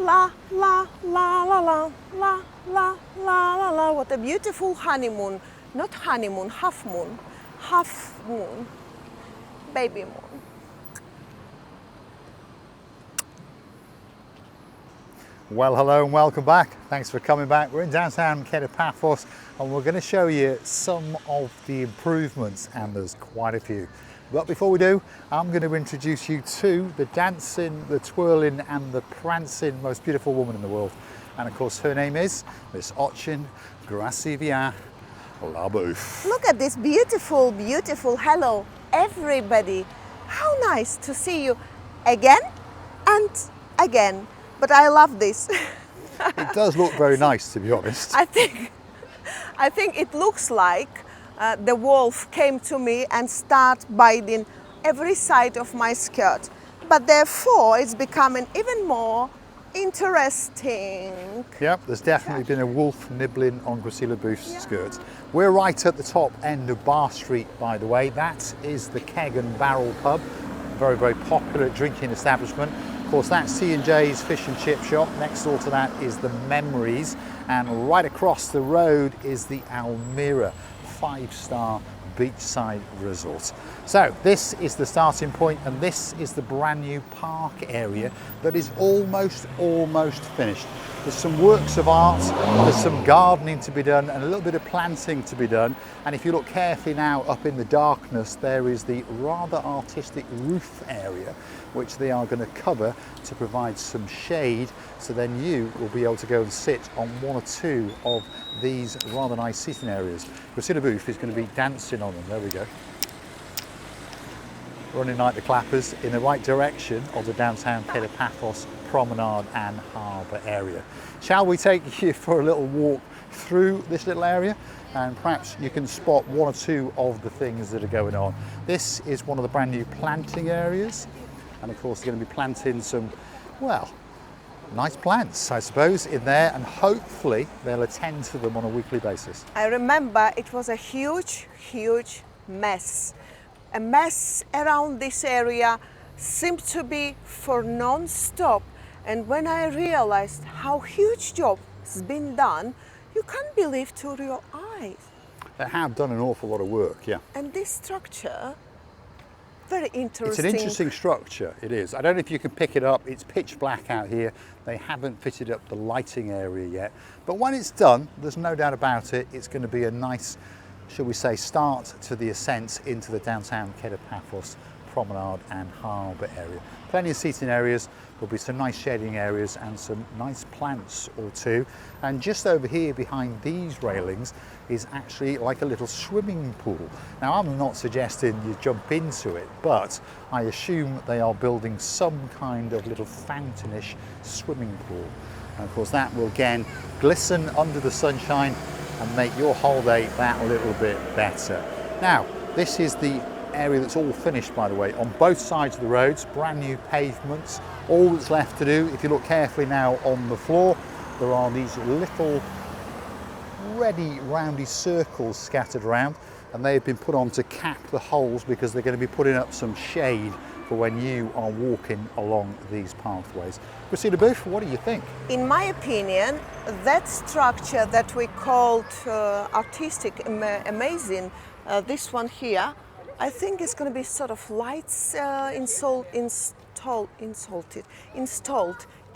la, la, la, la, la, la, la, la, la, la. What a beautiful honeymoon. Not honeymoon, half moon. Half moon. Baby moon. Well, hello and welcome back. Thanks for coming back. We're in downtown Paphos and we're going to show you some of the improvements, and there's quite a few. But before we do, I'm going to introduce you to the dancing, the twirling and the prancing most beautiful woman in the world. And of course her name is Miss Ochin Gracivia Labouf. Look at this beautiful, beautiful. Hello, everybody. How nice to see you again and again. But I love this. It does look very nice, to be honest. I think it looks like the wolf came to me and start biting every side of my skirt. But therefore, it's becoming even more interesting. Yep, there's definitely been a wolf nibbling on Gracivia Labouf's skirt. We're right at the top end of Bar Street, by the way. That is the Keg and Barrel pub, a very, very popular drinking establishment. Of course, that's C&J's fish and chip shop. Next door to that is the Memories, and right across the road is the Almira 5-star beachside resort. So this is the starting point, and this is the brand new park area that is almost finished. There's some works of art, there's some gardening to be done and a little bit of planting to be done. And if you look carefully now up in the darkness, there is the rather artistic roof area which they are going to cover to provide some shade, so then you will be able to go and sit on one or two of these rather nice seating areas. Gracivia Labouf is going to be dancing on them. There we go. Running like the clappers in the right direction of the downtown Paphos promenade and harbour area. Shall we take you for a little walk through this little area, and perhaps you can spot one or two of the things that are going on. This is one of the brand new planting areas, and of course they're going to be planting some, well, nice plants, I suppose, in there, and hopefully they'll attend to them on a weekly basis. I remember it was a huge mess. A mess around this area seemed to be for non-stop. And when I realized how huge job has been done, you can't believe to your eyes. They have done an awful lot of work, yeah. And this structure, very interesting. It's an interesting structure, it is. I don't know if you can pick it up. It's pitch black out here. They haven't fitted up the lighting area yet. But when it's done, there's no doubt about it, it's going to be a nice, shall we say, start to the ascent into the downtown Paphos promenade and harbour area. Plenty of seating areas, there'll be some nice shading areas and some nice plants or two. And just over here behind these railings is actually like a little swimming pool. Now, I'm not suggesting you jump into it, but I assume they are building some kind of little fountainish swimming pool. And of course that will again glisten under the sunshine and make your holiday that little bit better. Now, this is the area that's all finished, by the way, on both sides of the roads, brand new pavements. All that's left to do, if you look carefully now on the floor, there are these little ready roundy circles scattered around, and they have been put on to cap the holes because they're going to be putting up some shade for when you are walking along these pathways. Gracivia Labouf, what do you think? In my opinion, that structure that we called artistic, amazing, this one here, I think it's going to be sort of lights installed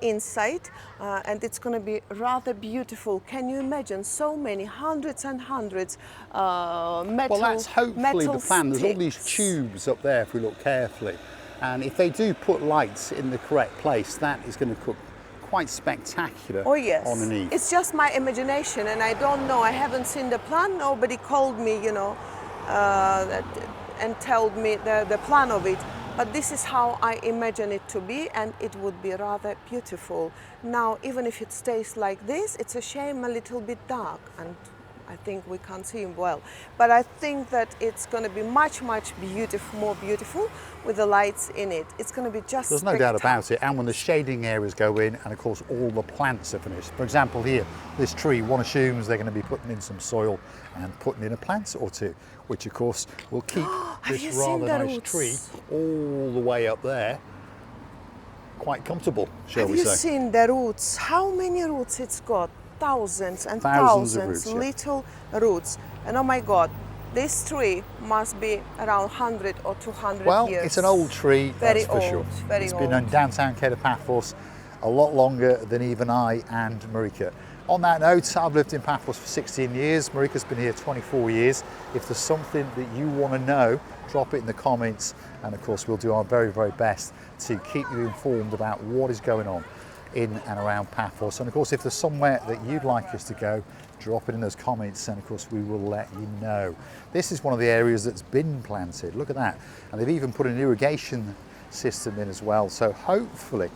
inside, and it's going to be rather beautiful. Can you imagine so many hundreds and hundreds metal? Well, that's hopefully the plan. There's all these sticks. tubes up there if we look carefully, and if they do put lights in the correct place, that is going to look quite spectacular. Oh yes, underneath. It's just my imagination, and I don't know. I haven't seen the plan. Nobody called me, you know, and told me the plan of it. But this is how I imagine it to be, and it would be rather beautiful. Now, even if it stays like this, it's a shame a little bit dark, and I think we can't see him well. But I think that it's going to be much more beautiful with the lights in it. It's going to be just There's no doubt about it. And when the shading areas go in, and of course all the plants are finished. For example here, this tree, one assumes they're going to be putting in some soil and putting in a plant or two, which of course will keep this rather nice tree all the way up there quite comfortable, shall Have we you say. seen the roots? How many roots it's got? Thousands and Thousands of thousands roots, yeah. little roots. And oh my God, this tree must be around 100 or 200 Well, years. it's an old tree, Very that's for sure. old, very It's old. been in downtown Paphos a lot longer than even I and Marika. On that note, I've lived in Paphos for 16 years. Marika's been here 24 years. If there's something that you want to know, drop it in the comments. And of course, we'll do our very, very best to keep you informed about what is going on in and around Paphos. And of course, if there's somewhere that you'd like us to go, drop it in those comments, and of course we will let you know. This is one of the areas that's been planted. Look at that. And they've even put an irrigation system in as well. So hopefully,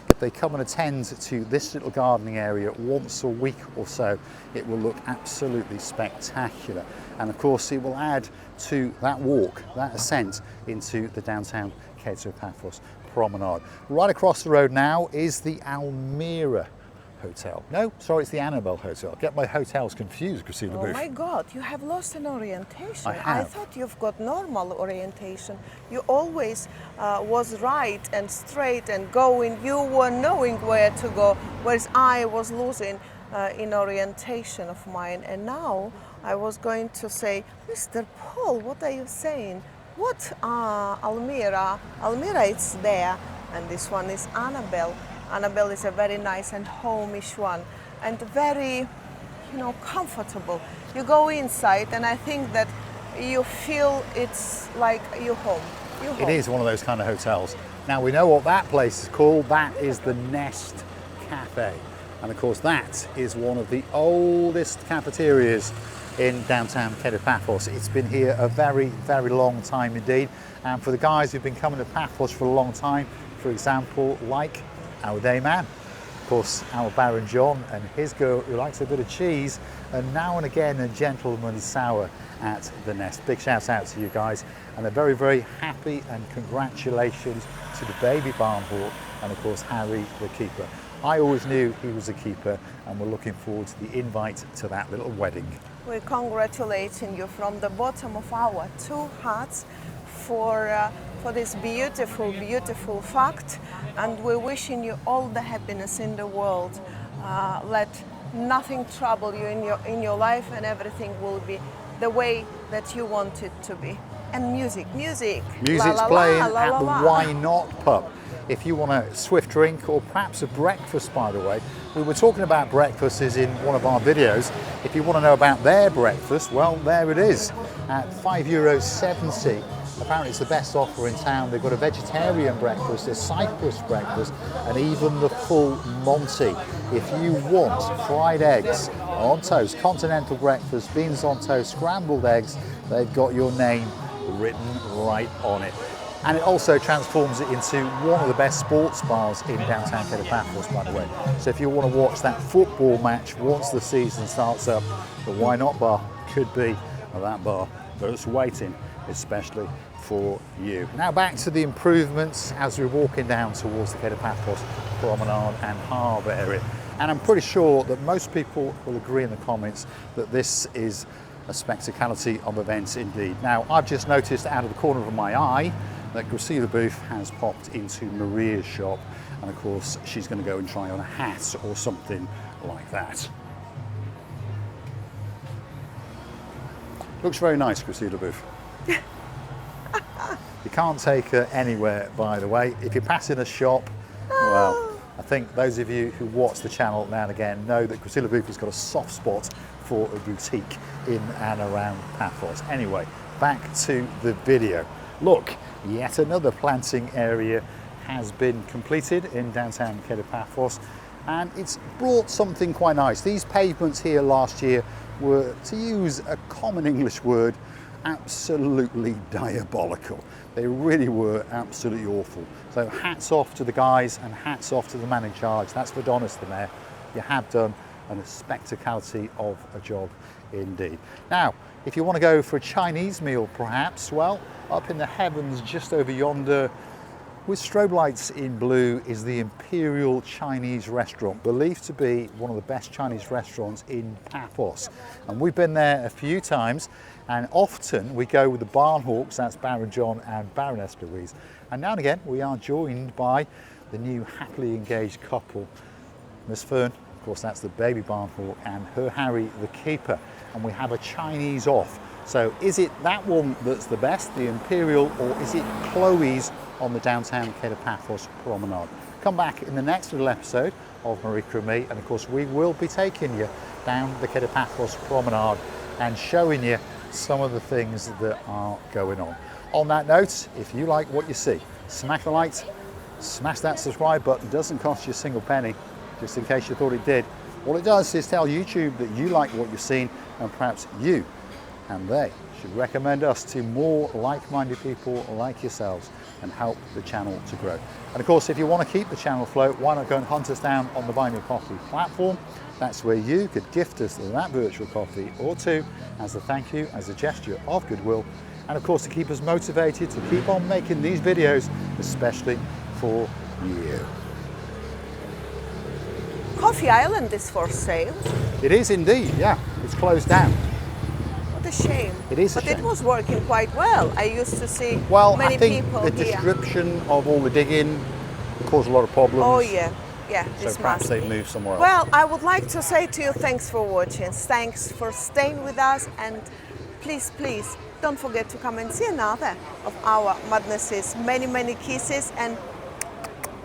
if they come and attend to this little gardening area once a week or so, it will look absolutely spectacular. And of course, it will add to that walk, that ascent into the downtown Paphos promenade. Right across the road now is the Almira Hotel. No, sorry, it's the Annabelle Hotel. Get my hotels confused, Christina Oh Booth. my God, you have lost an orientation. I have. thought you've got normal orientation. You always was right and straight and going. You were knowing where to go, whereas I was losing in orientation of mine. And now I was going to say, Mr. Paul, what are you saying? What Almira? Almira is there, and this one is Annabelle. Annabelle is a very nice and homeish one, and very, comfortable. You go inside, and I think that you feel it's like you're home. It is one of those kind of hotels. Now we know what that place is called. That is the Nest Cafe. And of course that is one of the oldest cafeterias in downtown Paphos. It's been here a very, very long time indeed. And for the guys who've been coming to Paphos for a long time, for example, like our day man, of course, our Baron John and his girl who likes a bit of cheese, and now and again a gentleman sour at the Nest. Big shout out to you guys, and a very, very happy and congratulations to the baby barn hawk and of course Harry the keeper. I always knew he was a keeper, and we're looking forward to the invite to that little wedding. We're congratulating you from the bottom of our two hearts for this beautiful, beautiful fact, and we're wishing you all the happiness in the world. Let nothing trouble you in your life, and everything will be the way that you want it to be. And music. Music's La, playing la, la, at la, the la. Why Not pub. If you want a swift drink or perhaps a breakfast, by the way, we were talking about breakfasts in one of our videos. If you want to know about their breakfast, well, there it is at €5.70. Apparently it's the best offer in town. They've got a vegetarian breakfast, a Cyprus breakfast, and even the full Monty. If you want fried eggs on toast, continental breakfast, beans on toast, scrambled eggs, they've got your name written right on it. And it also transforms it into one of the best sports bars in downtown Paphos, by the way. So if you want to watch that football match once the season starts up, the Why Not bar could be that bar that's waiting especially for you. Now back to the improvements as we're walking down towards the Paphos Promenade and Harbour area. And I'm pretty sure that most people will agree in the comments that this is a spectacality of events indeed. Now I've just noticed out of the corner of my eye that Gracila Booth has popped into Maria's shop, and of course she's going to go and try on a hat or something like that. Looks very nice, Gracila Booth. You can't take her anywhere, by the way. If you're passing a shop, well, I think those of you who watch the channel now and again know that Gracila Booth has got a soft spot for a boutique in and around Paphos. Anyway, back to the video. Look, yet another planting area has been completed in downtown Paphos, and it's brought something quite nice. These pavements here last year were, to use a common English word, absolutely diabolical. They really were absolutely awful. So hats off to the guys and hats off to the man in charge. That's Vadonis, the mayor. You have done a spectacality of a job indeed. Now, if you want to go for a Chinese meal perhaps, well, up in the heavens just over yonder with strobe lights in blue is the Imperial Chinese restaurant, believed to be one of the best Chinese restaurants in Paphos. And we've been there a few times, and often we go with the Barn Hawks, that's Baron John and Baroness Louise. And now and again we are joined by the new happily engaged couple, Miss Fern, of course that's the baby barn hawk, and her Harry, the keeper. And we have a Chinese off. So is it that one that's the best, the Imperial, or is it Chloe's on the downtown Cape of Paphos promenade? Come back in the next little episode of Marika and me, and of course we will be taking you down the Cape of Paphos promenade and showing you some of the things that are going on. On that note, if you like what you see, smack the like, smash that subscribe button. It doesn't cost you a single penny, just in case you thought it did. All it does is tell YouTube that you like what you've seen, and perhaps you and they should recommend us to more like-minded people like yourselves and help the channel to grow. And of course, if you want to keep the channel afloat, why not go and hunt us down on the Buy Me a Coffee platform? That's where you could gift us that virtual coffee or two as a thank you, as a gesture of goodwill, and of course to keep us motivated to keep on making these videos, especially for you. Coffee Island is for sale. It is indeed, yeah. It's closed down. What a shame. It is a But shame. it was working quite well. I used to see Well, many I think people the here. description of all the digging caused a lot of problems. Oh yeah, yeah. So This perhaps must they've be. moved somewhere else. Well, I would like to say to you, thanks for watching. Thanks for staying with us, and please, please don't forget to come and see another of our madnesses. Many, many kisses and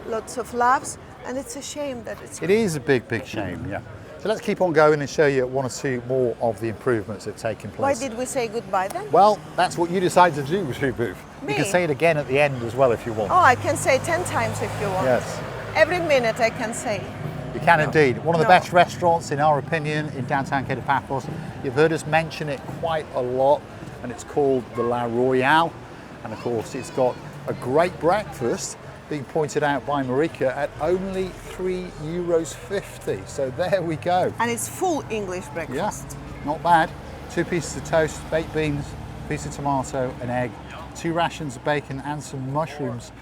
lots of loves. And it's a shame that it's. It is a big, big shame, yeah. So let's keep on going and show you one or two more of the improvements that have taken Why place. did we say goodbye then? Well, that's what you decided to do with your booth. Me? You can say it again at the end as well if you want. Oh, I can say 10 times if you want. Yes, Every minute I can say. you can indeed. One of the No. best restaurants, in our opinion, in downtown Cape of Paphos. You've heard us mention it quite a lot, and it's called the Place Royale. And of course, it's got a great breakfast, being pointed out by Marika, at only €3.50. So there we go. And it's full English Yeah, breakfast. not bad. 2 pieces of toast, baked beans, piece of tomato, an egg, 2 rations of bacon and some mushrooms.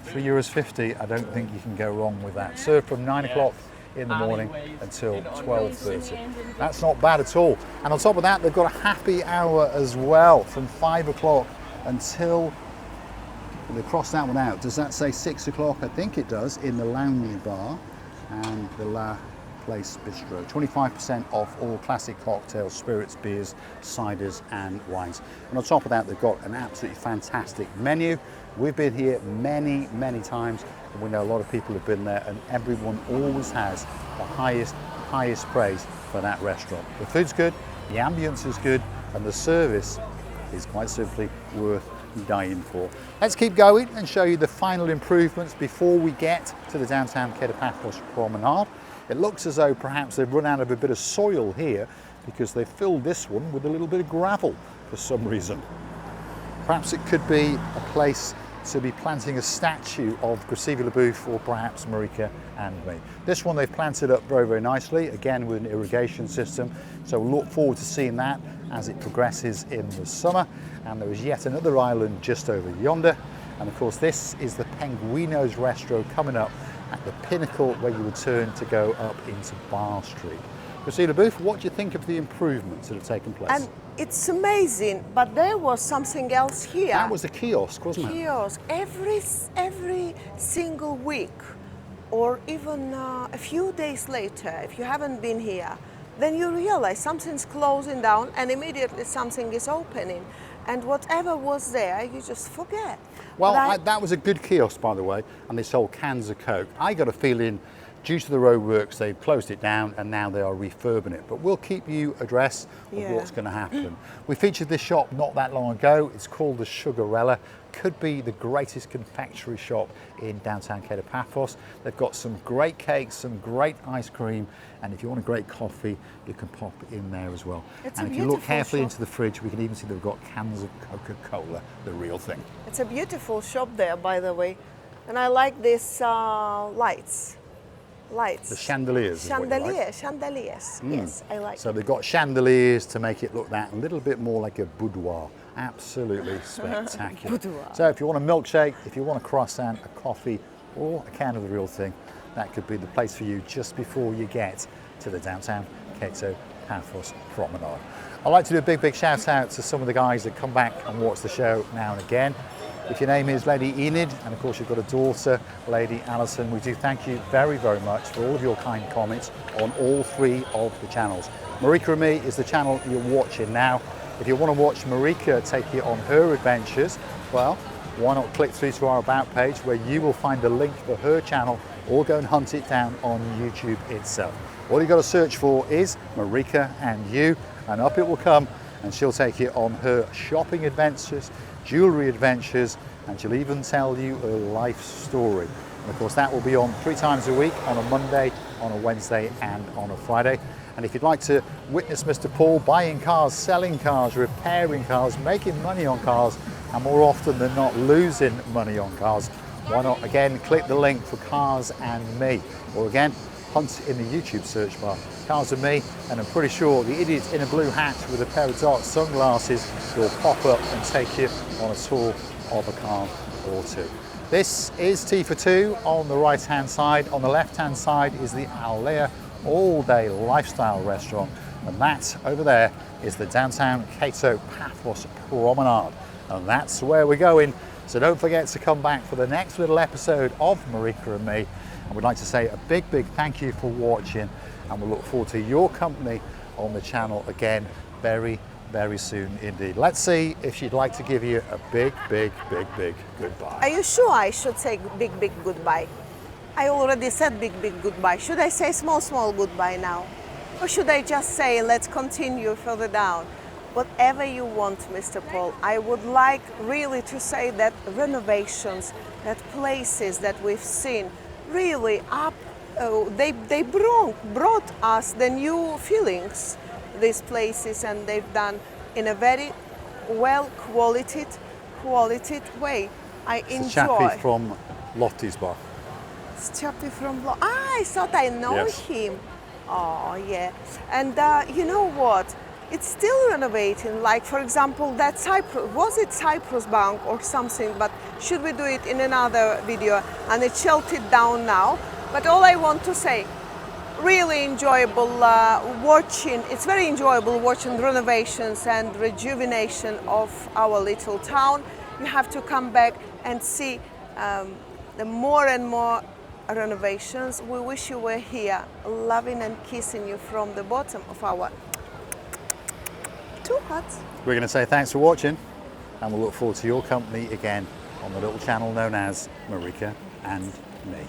€3.50. I don't think you can go wrong with that. Served from 9 o'clock in the morning until 12:30. That's not bad at all. And on top of that, they've got a happy hour as well from 5 o'clock until, they crossed that one out. Does that say 6 o'clock? I think it does, in the lounge bar and the La Place Bistro. 25% off all classic cocktails, spirits, beers, ciders and wines. And on top of that, they've got an absolutely fantastic menu. We've been here many, many times, and we know a lot of people have been there, and everyone always has the highest praise for that restaurant. The food's good, the ambience is good, and the service is quite simply worth dying for. Let's keep going and show you the final improvements before we get to the downtown Cape of Paphos promenade. It looks as though perhaps they've run out of a bit of soil here because they've filled this one with a little bit of gravel for some reason. Perhaps it could be a place to be planting a statue of Graciela Booth or perhaps Marika and me. This one they've planted up very, very nicely, again with an irrigation system. So we'll look forward to seeing that as it progresses in the summer. And there is yet another island just over yonder. And of course, this is the Penguino's Restaurant coming up at the pinnacle where you would turn to go up into Bar Street. Graciela Booth, what do you think of the improvements that have taken place? And it's amazing, but there was something else here. That was a kiosk, wasn't it? Kiosk every single week, or even a few days later, if you haven't been here, then you realize something's closing down and immediately something is opening. And whatever was there, you just forget. Well, that was a good kiosk, by the way, and they sold cans of Coke. I got a feeling, due to the roadworks, they've closed it down and now they are refurbing it. But we'll keep you abreast of what's going to happen. We featured this shop not that long ago. It's called the Sugarella. Could be the greatest confectionery shop in downtown Cape of Paphos. They've got some great cakes, some great ice cream, and if you want a great coffee, you can pop in there as well. And if you look carefully into the fridge, we can even see they've got cans of Coca-Cola, the real thing. It's a beautiful shop there, by the way. And I like these lights. The chandeliers. Chandeliers. Yes, I like So they've got chandeliers to make it look that a little bit more like a boudoir. Absolutely spectacular. Boudoir. So if you want a milkshake, if you want a croissant, a coffee, or a can of the real thing, that could be the place for you just before you get to the downtown Cape of Paphos promenade. I'd like to do a big shout out to some of the guys that come back and watch the show now and again. If your name is Lady Enid, and of course you've got a daughter, Lady Alison, we do thank you very, very much for all of your kind comments on all 3 of the channels. Marika and Me is the channel you're watching now. If you want to watch Marika take you on her adventures, well, why not click through to our About page where you will find a link for her channel, or go and hunt it down on YouTube itself. All you've got to search for is Marika and You, and up it will come, and she'll take you on her shopping adventures, jewellery adventures, and she'll even tell you her life story. And of course that will be on 3 times a week, on a Monday, on a Wednesday and on a Friday. And if you'd like to witness Mr. Paul buying cars, selling cars, repairing cars, making money on cars, and more often than not losing money on cars, why not again click the link for Cars and Me, or again hunt in the YouTube search bar Cars and Me, and I'm pretty sure the idiot in a blue hat with a pair of dark sunglasses will pop up and take you on a tour of a car or 2. This is T for 2 on the right hand side. On the left hand side is the Alea all-day lifestyle restaurant, and that over there is the downtown Cato Paphos promenade, and that's where we're going. So don't forget to come back for the next little episode of Marika and Me, and we'd like to say a big thank you for watching, and we'll look forward to your company on the channel again very, very soon indeed. Let's see if she'd like to give you a big goodbye. Are you sure I should say big goodbye? I already said big goodbye. Should I say small goodbye now? Or should I just say let's continue further down? Whatever you want, Mr. Paul. I would like really to say that renovations, that places that we've seen really they brought us the new feelings, these places, and they've done in a very well quality way. I enjoy. Chappie from Lottisbach. It's Chappie from I thought I know Yes. him. Oh yeah, and you know what? It's still renovating. Like for example, that Cyprus, was it Cyprus Bank or something? But should we do it in another video? And it's sheltered down now. But all I want to say, really enjoyable watching. It's very enjoyable watching renovations and rejuvenation of our little town. You have to come back and see the more and more renovations. We wish you were here, loving and kissing you from the bottom of our 2 hearts. We're going to say thanks for watching, and we'll look forward to your company again on the little channel known as Marika and Me.